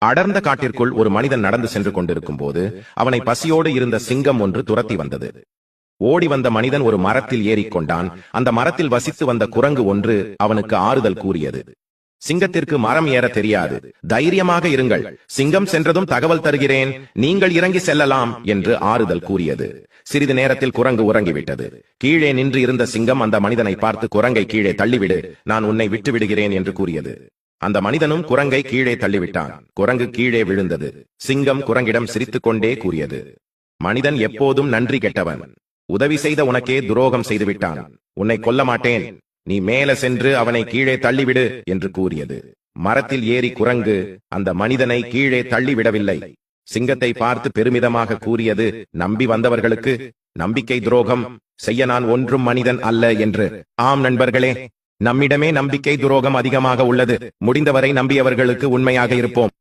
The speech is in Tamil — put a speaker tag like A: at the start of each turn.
A: அடர்ந்த காட்டிற்குள் ஒரு மனிதன் நடந்து சென்று கொண்டிருக்கும் போது அவனை பசியோடு இருந்த சிங்கம் ஒன்று துரத்தி வந்தது. ஓடி வந்த மனிதன் ஒரு மரத்தில் ஏறிக்கொண்டான். அந்த மரத்தில் வசித்து வந்த குரங்கு ஒன்று அவனுக்கு ஆறுதல் கூறியது. சிங்கத்திற்கு மரம் ஏற தெரியாது, தைரியமாக இருங்கள், சிங்கம் சென்றதும் தகவல் தருகிறேன், நீங்கள் இறங்கி செல்லலாம் என்று ஆறுதல் கூறியது. சிறிது நேரத்தில் குரங்கு உறங்கிவிட்டது. கீழே நின்று இருந்த சிங்கம் அந்த மனிதனை பார்த்து, குரங்கை கீழே தள்ளிவிடு, நான் உன்னை விட்டு விடுகிறேன் என்று கூறியது. அந்த மனிதனும் குரங்கை கீழே தள்ளிவிட்டான். குரங்கு கீழே விழுந்தது. சிங்கம் குரங்கிடம் சிரித்துக் கொண்டே கூறியது, மனிதன் எப்போதும் நன்றி கெட்டவன், உதவி செய்த உனக்கே துரோகம் செய்துவிட்டான், உன்னை கொல்ல மாட்டேன், நீ மேல சென்று அவனை கீழே தள்ளிவிடு என்று கூறியது. மரத்தில் ஏறி குரங்கு அந்த மனிதனை கீழே தள்ளிவிடவில்லை. சிங்கத்தை பார்த்து பெருமிதமாக கூறியது, நம்பி வந்தவர்களுக்கு நம்பிக்கை துரோகம் செய்ய நான் ஒன்றும் மனிதன் அல்ல என்று. ஆம் நண்பர்களே, நம்மிடமே நம்பிக்கை துரோகம் அதிகமாக உள்ளது. முடிந்தவரை நம்பியவர்களுக்கு உண்மையாக இருப்போம்.